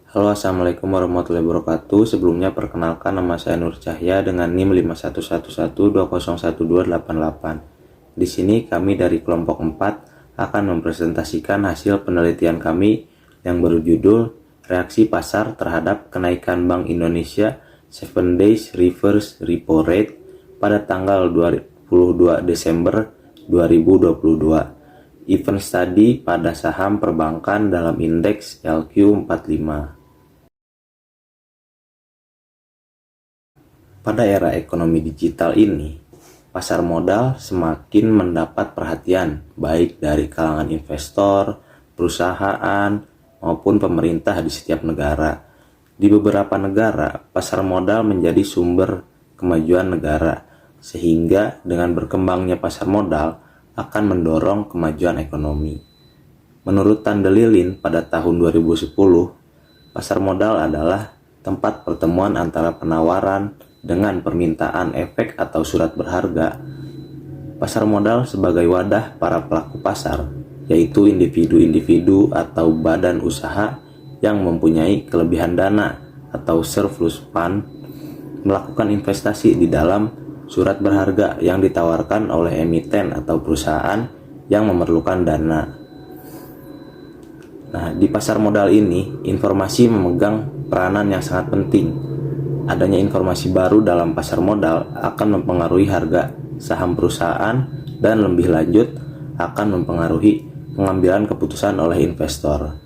Halo, assalamualaikum warahmatullahi wabarakatuh. Sebelumnya perkenalkan, nama saya Nur Cahya dengan NIM 5111201288. Di sini kami dari kelompok 4 akan mempresentasikan hasil penelitian kami yang berjudul Reaksi Pasar Terhadap Kenaikan Bank Indonesia 7 Days Reverse Repo Rate pada tanggal 22 Desember 2022. Event study pada saham perbankan dalam indeks LQ45. Pada era ekonomi digital ini, pasar modal semakin mendapat perhatian baik dari kalangan investor, perusahaan, maupun pemerintah di setiap negara. Di beberapa negara, pasar modal menjadi sumber kemajuan negara, sehingga dengan berkembangnya pasar modal akan mendorong kemajuan ekonomi. Menurut Tandelilin pada tahun 2010, pasar modal adalah tempat pertemuan antara penawaran dengan permintaan efek atau surat berharga. Pasar modal sebagai wadah para pelaku pasar, yaitu individu-individu atau badan usaha yang mempunyai kelebihan dana atau surplus fund, melakukan investasi di dalam surat berharga yang ditawarkan oleh emiten atau perusahaan yang memerlukan dana. Nah, di pasar modal ini, informasi memegang peranan yang sangat penting. Adanya informasi baru dalam pasar modal akan mempengaruhi harga saham perusahaan dan lebih lanjut akan mempengaruhi pengambilan keputusan oleh investor.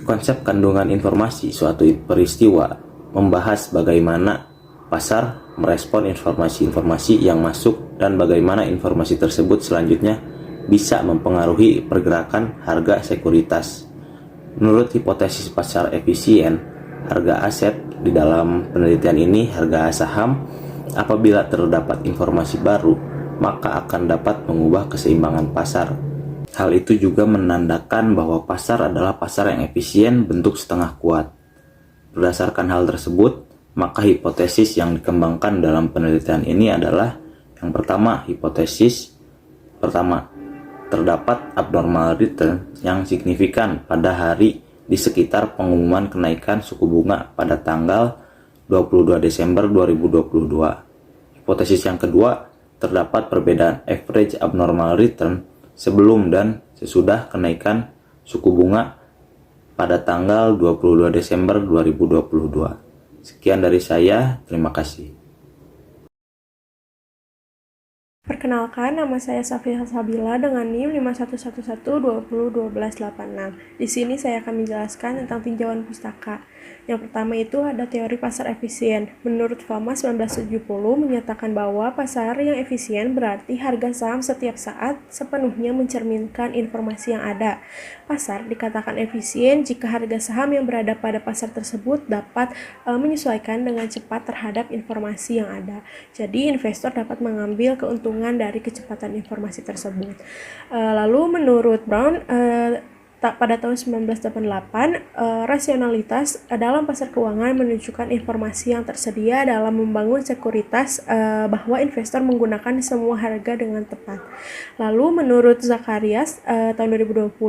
Konsep kandungan informasi suatu peristiwa membahas bagaimana pasar merespon informasi-informasi yang masuk dan bagaimana informasi tersebut selanjutnya bisa mempengaruhi pergerakan harga sekuritas. Menurut hipotesis pasar efisien, harga aset di dalam penelitian ini harga saham apabila terdapat informasi baru maka akan dapat mengubah keseimbangan pasar. Hal itu juga menandakan bahwa pasar adalah pasar yang efisien bentuk setengah kuat. Berdasarkan hal tersebut, maka hipotesis yang dikembangkan dalam penelitian ini adalah yang pertama, hipotesis pertama, terdapat abnormal return yang signifikan pada hari di sekitar pengumuman kenaikan suku bunga pada tanggal 22 Desember 2022. Hipotesis yang kedua, terdapat perbedaan average abnormal return sebelum dan sesudah kenaikan suku bunga pada tanggal 22 Desember 2022. Sekian dari saya, terima kasih. Perkenalkan, nama saya Safia Sabila dengan NIM 5111201286. Di sini saya akan menjelaskan tentang tinjauan pustaka. Yang pertama itu ada teori pasar efisien. Menurut Fama 1970 menyatakan bahwa pasar yang efisien berarti harga saham setiap saat sepenuhnya mencerminkan informasi yang ada. Pasar dikatakan efisien jika harga saham yang berada pada pasar tersebut dapat menyesuaikan dengan cepat terhadap informasi yang ada. Jadi investor dapat mengambil keuntungan dari kecepatan informasi tersebut. Lalu menurut Brown, pada tahun 1988, rasionalitas dalam pasar keuangan menunjukkan informasi yang tersedia dalam membangun sekuritas bahwa investor menggunakan semua harga dengan tepat. Lalu menurut Zacharias tahun 2020,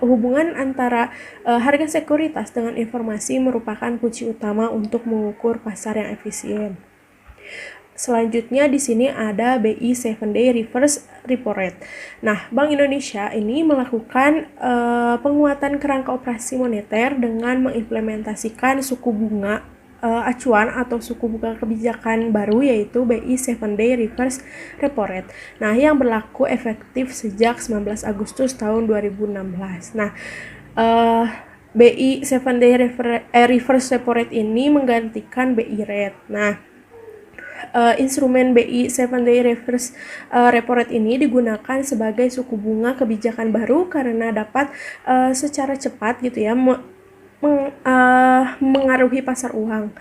hubungan antara harga sekuritas dengan informasi merupakan kunci utama untuk mengukur pasar yang efisien. Selanjutnya di sini ada BI 7-Day Reverse Repo Rate. Nah, Bank Indonesia ini melakukan penguatan kerangka operasi moneter dengan mengimplementasikan suku bunga acuan atau suku bunga kebijakan baru yaitu BI 7-Day Reverse Repo Rate. Nah, yang berlaku efektif sejak 19 Agustus tahun 2016. Nah, BI 7-Day Reverse Repo Rate ini menggantikan BI Rate. Nah, instrumen BI 7-Day Reverse Repo Rate ini digunakan sebagai suku bunga kebijakan baru karena dapat secara cepat gitu ya mengaruhi pasar uang,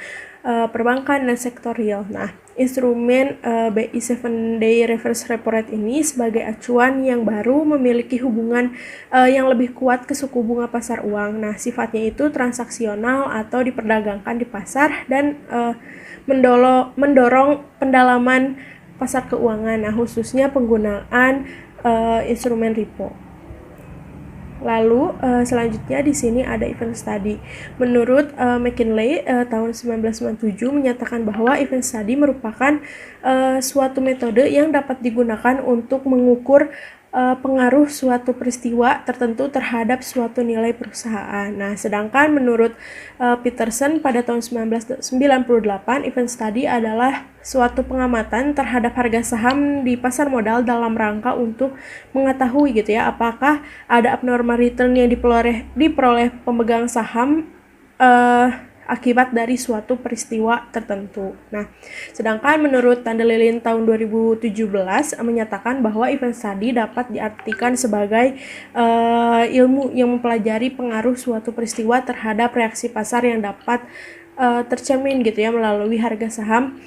perbankan dan sektor real. Nah, instrumen BI 7-Day Reverse Repo Rate ini sebagai acuan yang baru memiliki hubungan yang lebih kuat ke suku bunga pasar uang. Nah, sifatnya itu transaksional atau diperdagangkan di pasar dan mendorong pendalaman pasar keuangan, nah khususnya penggunaan instrumen repo. Lalu selanjutnya di sini ada event study. Menurut McKinley tahun 1997 menyatakan bahwa event study merupakan suatu metode yang dapat digunakan untuk mengukur pengaruh suatu peristiwa tertentu terhadap suatu nilai perusahaan. Nah, sedangkan menurut Peterson pada tahun 1998, event study adalah suatu pengamatan terhadap harga saham di pasar modal dalam rangka untuk mengetahui gitu ya, apakah ada abnormal return yang diperoleh pemegang saham akibat dari suatu peristiwa tertentu. Nah, sedangkan menurut Tandelilin tahun 2017 menyatakan bahwa event study dapat diartikan sebagai ilmu yang mempelajari pengaruh suatu peristiwa terhadap reaksi pasar yang dapat tercermin gitu ya melalui harga saham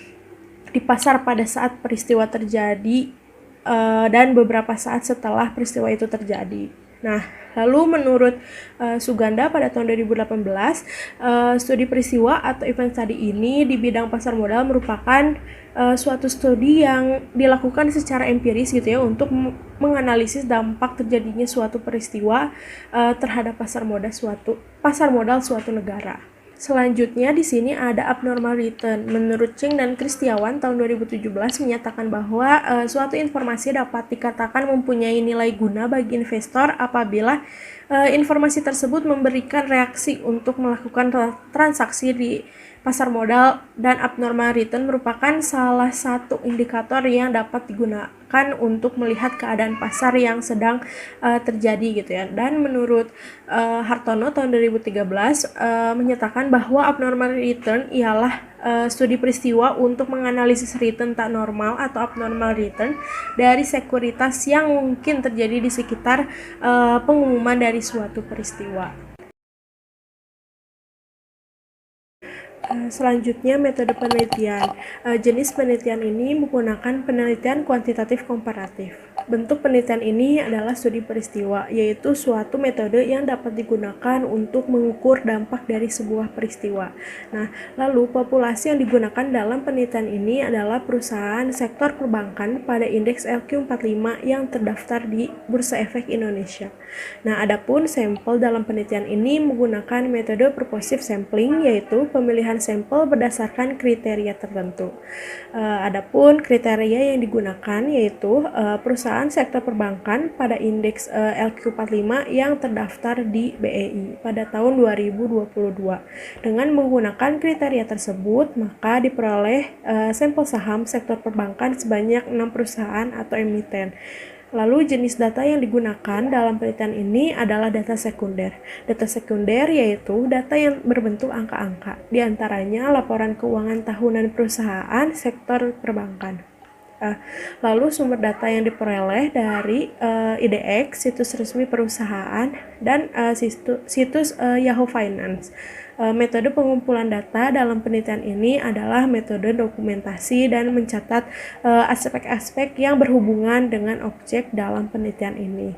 di pasar pada saat peristiwa terjadi dan beberapa saat setelah peristiwa itu terjadi. Nah, lalu menurut Suganda pada tahun 2018, studi peristiwa atau event study ini di bidang pasar modal merupakan suatu studi yang dilakukan secara empiris gitu ya untuk menganalisis dampak terjadinya suatu peristiwa terhadap pasar modal suatu negara. Selanjutnya di sini ada abnormal return. Menurut Cheng dan Kristiawan tahun 2017 menyatakan bahwa suatu informasi dapat dikatakan mempunyai nilai guna bagi investor apabila informasi tersebut memberikan reaksi untuk melakukan transaksi di pasar modal, dan abnormal return merupakan salah satu indikator yang dapat digunakan untuk melihat keadaan pasar yang sedang terjadi gitu ya. Dan menurut Hartono tahun 2013 menyatakan bahwa abnormal return ialah studi peristiwa untuk menganalisis return tak normal atau abnormal return dari sekuritas yang mungkin terjadi di sekitar pengumuman dari suatu peristiwa. Selanjutnya metode penelitian. Jenis penelitian ini menggunakan penelitian kuantitatif komparatif. Bentuk penelitian ini adalah studi peristiwa, yaitu suatu metode yang dapat digunakan untuk mengukur dampak dari sebuah peristiwa. Nah, lalu populasi yang digunakan dalam penelitian ini adalah perusahaan sektor perbankan pada indeks LQ45 yang terdaftar di Bursa Efek Indonesia. Nah, adapun sampel dalam penelitian ini menggunakan metode purposive sampling, yaitu pemilihan sampel berdasarkan kriteria tertentu. Adapun kriteria yang digunakan yaitu perusahaan sektor perbankan pada indeks LQ45 yang terdaftar di BEI pada tahun 2022. Dengan menggunakan kriteria tersebut, maka diperoleh sampel saham sektor perbankan sebanyak 6 perusahaan atau emiten. Lalu jenis data yang digunakan dalam penelitian ini adalah data sekunder. Data sekunder yaitu data yang berbentuk angka-angka, di antaranya laporan keuangan tahunan perusahaan sektor perbankan. Lalu sumber data yang diperoleh dari IDX, situs resmi perusahaan, dan situs Yahoo Finance. Metode pengumpulan data dalam penelitian ini adalah metode dokumentasi dan mencatat aspek-aspek yang berhubungan dengan objek dalam penelitian ini.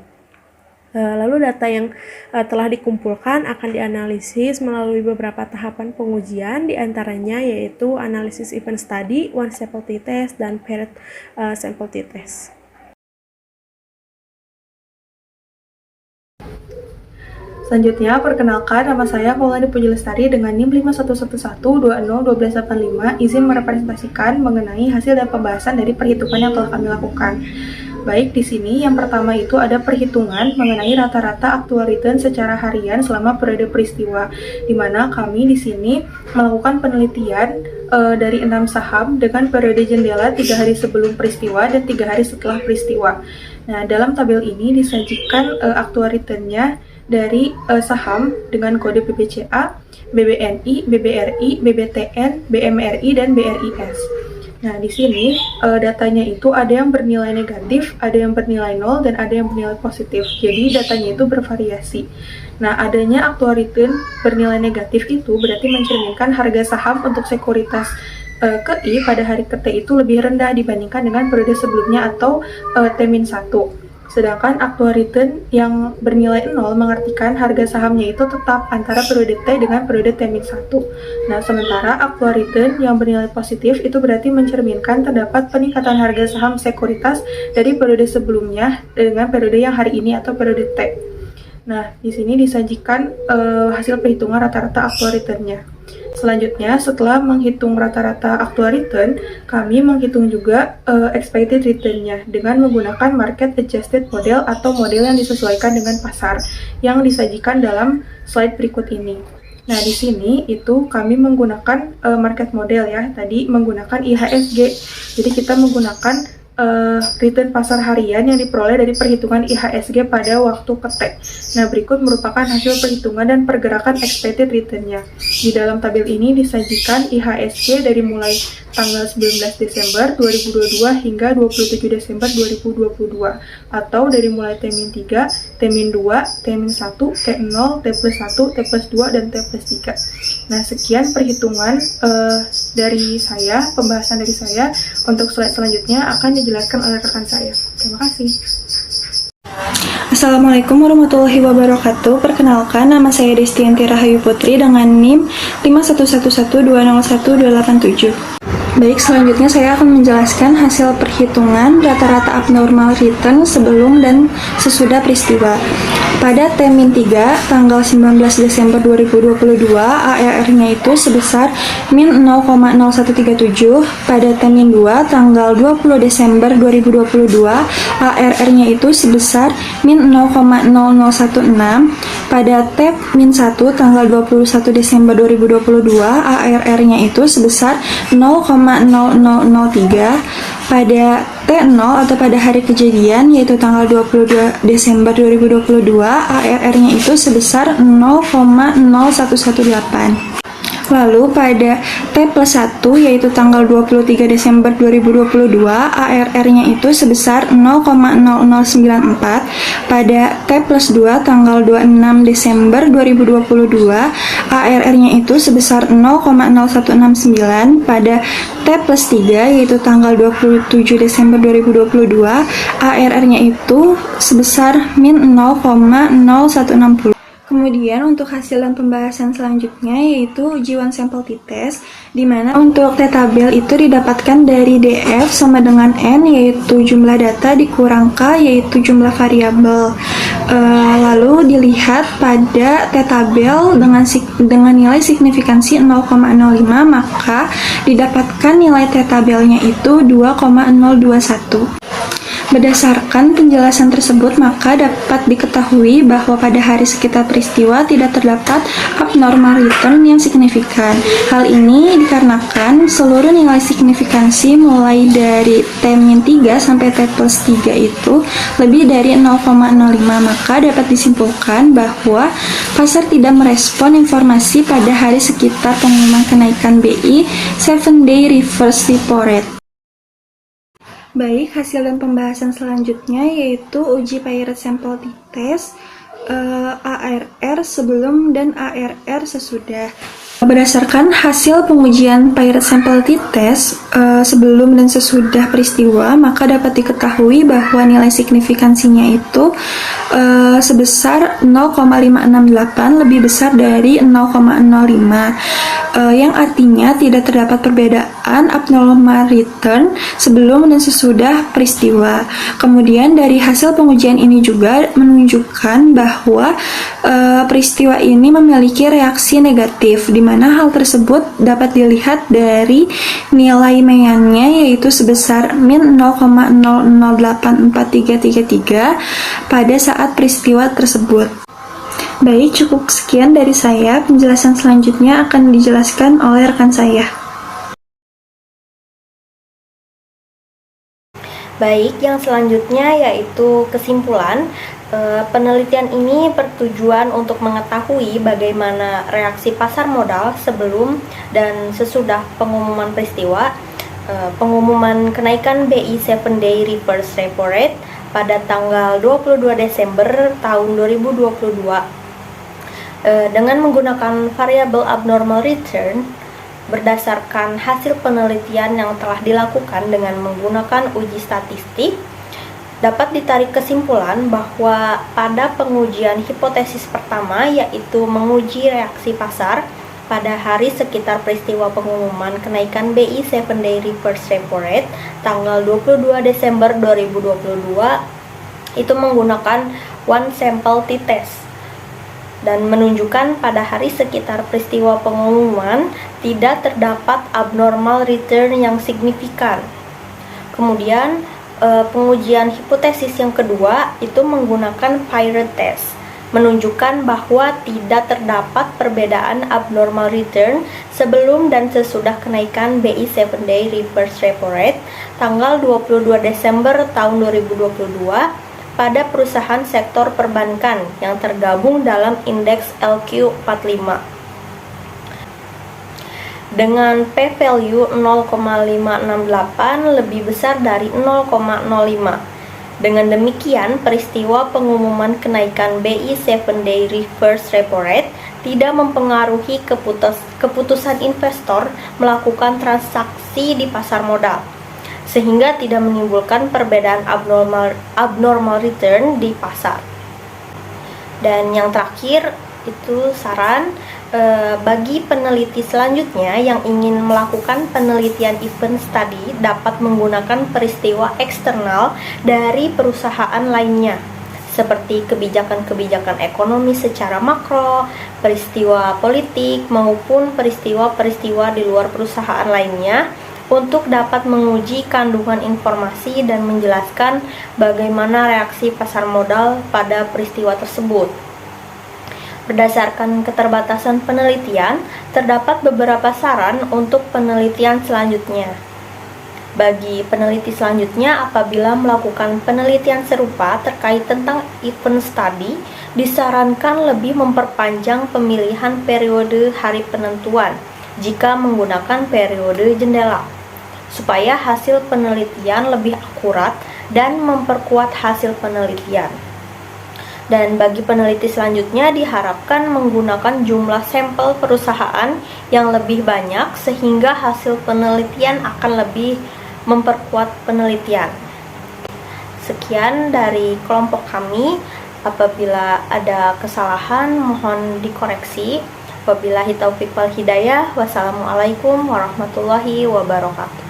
Lalu data yang telah dikumpulkan akan dianalisis melalui beberapa tahapan pengujian, diantaranya yaitu analisis event study, one sample t-test, dan paired sample t-test. Selanjutnya, perkenalkan, nama saya Maulani Puji Lestari dengan NIM 5111201285, izin merepresentasikan mengenai hasil dan pembahasan dari perhitungan yang telah kami lakukan. Baik, di sini yang pertama itu ada perhitungan mengenai rata-rata actual return secara harian selama periode peristiwa, di mana kami di sini melakukan penelitian dari 6 saham dengan periode jendela 3 hari sebelum peristiwa dan 3 hari setelah peristiwa. Nah, dalam tabel ini disajikan actual return-nya dari saham dengan kode BBCA, BBNI, BBRI, BBTN, BMRI, dan BRIS. Nah, di sini datanya itu ada yang bernilai negatif, ada yang bernilai 0, dan ada yang bernilai positif. Jadi datanya itu bervariasi. Nah, adanya actual return bernilai negatif itu berarti mencerminkan harga saham untuk sekuritas KI pada hari ke-T itu lebih rendah dibandingkan dengan periode sebelumnya atau T-1. Sedangkan actual return yang bernilai 0 mengartikan harga sahamnya itu tetap antara periode T dengan periode T-1. Nah, sementara actual return yang bernilai positif itu berarti mencerminkan terdapat peningkatan harga saham sekuritas dari periode sebelumnya dengan periode yang hari ini atau periode T. Nah, di sini disajikan hasil perhitungan rata-rata actual return-nya. Selanjutnya, setelah menghitung rata-rata actual return, kami menghitung juga expected return-nya dengan menggunakan market adjusted model atau model yang disesuaikan dengan pasar yang disajikan dalam slide berikut ini. Nah, di sini itu kami menggunakan market model ya, tadi menggunakan IHSG. Jadi kita menggunakan return pasar harian yang diperoleh dari perhitungan IHSG pada waktu ketek. Nah, berikut merupakan hasil perhitungan dan pergerakan expected return-nya. Di dalam tabel ini disajikan IHSG dari mulai tanggal 19 Desember 2022 hingga 27 Desember 2022 atau dari mulai T-3, T-2, T-1, T0, T+1, T+2, dan T+3. Nah, sekian perhitungan dari saya, pembahasan dari saya. Untuk slide selanjutnya akan dijelaskan oleh rekan saya. Terima kasih. Assalamualaikum warahmatullahi wabarakatuh. Perkenalkan, nama saya Destianti Rahayu Putri dengan NIM 511201287. Baik, selanjutnya saya akan menjelaskan hasil perhitungan rata-rata abnormal return sebelum dan sesudah peristiwa. Pada T-3 tanggal 19 Desember 2022, ARR-nya itu sebesar min 0,0137. Pada T-2 tanggal 20 Desember 2022, ARR-nya itu sebesar min 0,0016. Pada T-1 tanggal 21 Desember 2022, ARR-nya itu sebesar 0,0003. Pada T0 atau pada hari kejadian yaitu tanggal 22 Desember 2022, ARR-nya itu sebesar 0,0118. Lalu pada T+1 yaitu tanggal 23 Desember 2022, ARR-nya itu sebesar 0,0094. Pada T+2 tanggal 26 Desember 2022, ARR-nya itu sebesar 0,0169. Pada T+3 yaitu tanggal 27 Desember 2022, ARR-nya itu sebesar min 0,0160. Kemudian untuk hasil dan pembahasan selanjutnya yaitu uji one sample t-test, di mana untuk t-tabel itu didapatkan dari df sama dengan n yaitu jumlah data dikurang k yaitu jumlah variabel. Lalu dilihat pada t-tabel dengan nilai signifikansi 0,05, maka didapatkan nilai t-tabelnya itu 2,021. Berdasarkan penjelasan tersebut, maka dapat diketahui bahwa pada hari sekitar peristiwa tidak terdapat abnormal return yang signifikan. Hal ini dikarenakan seluruh nilai signifikansi mulai dari T-3 sampai T+3 itu lebih dari 0,05, maka dapat disimpulkan bahwa pasar tidak merespon informasi pada hari sekitar pengumuman kenaikan BI 7-day reverse repo rate. Baik, hasil dan pembahasan selanjutnya yaitu uji Poirot sample t-test, ARR sebelum dan ARR sesudah. Berdasarkan hasil pengujian Poirot sample t-test sebelum dan sesudah peristiwa, maka dapat diketahui bahwa nilai signifikansinya itu sebesar 0,568, lebih besar dari 0,05. Yang artinya tidak terdapat perbedaan abnormal return sebelum dan sesudah peristiwa. Kemudian dari hasil pengujian ini juga menunjukkan bahwa peristiwa ini memiliki reaksi negatif, di mana hal tersebut dapat dilihat dari nilai meannya yaitu sebesar min 0,008433 pada saat peristiwa tersebut. Baik, cukup sekian dari saya. Penjelasan selanjutnya akan dijelaskan oleh rekan saya. Baik, yang selanjutnya yaitu kesimpulan. Penelitian ini bertujuan untuk mengetahui bagaimana reaksi pasar modal sebelum dan sesudah pengumuman peristiwa pengumuman kenaikan BI 7-day reverse repo rate pada tanggal 22 Desember tahun 2022. Dengan menggunakan variabel abnormal return berdasarkan hasil penelitian yang telah dilakukan dengan menggunakan uji statistik, dapat ditarik kesimpulan bahwa pada pengujian hipotesis pertama yaitu menguji reaksi pasar pada hari sekitar peristiwa pengumuman kenaikan BI 7-day reverse repo rate tanggal 22 Desember 2022 itu menggunakan one sample t-test. dan menunjukkan pada hari sekitar peristiwa pengumuman tidak terdapat abnormal return yang signifikan. Kemudian pengujian hipotesis yang kedua itu menggunakan Pirate test, menunjukkan bahwa tidak terdapat perbedaan abnormal return sebelum dan sesudah kenaikan BI 7-day reverse repo rate tanggal 22 Desember tahun 2022 pada perusahaan sektor perbankan yang tergabung dalam indeks LQ45 dengan p-value 0,568 lebih besar dari 0,05. Dengan demikian, peristiwa pengumuman kenaikan BI 7-day reverse repo rate tidak mempengaruhi keputusan investor melakukan transaksi di pasar modal, sehingga tidak menimbulkan perbedaan abnormal return di pasar. Dan yang terakhir itu saran bagi peneliti selanjutnya yang ingin melakukan penelitian event study dapat menggunakan peristiwa eksternal dari perusahaan lainnya seperti kebijakan-kebijakan ekonomi secara makro, peristiwa politik, maupun peristiwa-peristiwa di luar perusahaan lainnya untuk dapat menguji kandungan informasi dan menjelaskan bagaimana reaksi pasar modal pada peristiwa tersebut. Berdasarkan keterbatasan penelitian, terdapat beberapa saran untuk penelitian selanjutnya. Bagi peneliti selanjutnya, apabila melakukan penelitian serupa terkait tentang event study, disarankan lebih memperpanjang pemilihan periode hari penentuan jika menggunakan periode jendela, supaya hasil penelitian lebih akurat dan memperkuat hasil penelitian. Dan bagi peneliti selanjutnya diharapkan menggunakan jumlah sampel perusahaan yang lebih banyak sehingga hasil penelitian akan lebih memperkuat penelitian. Sekian dari kelompok kami. Apabila ada kesalahan mohon dikoreksi. Wabillahi taufiq wal hidayah. Wassalamualaikum warahmatullahi wabarakatuh.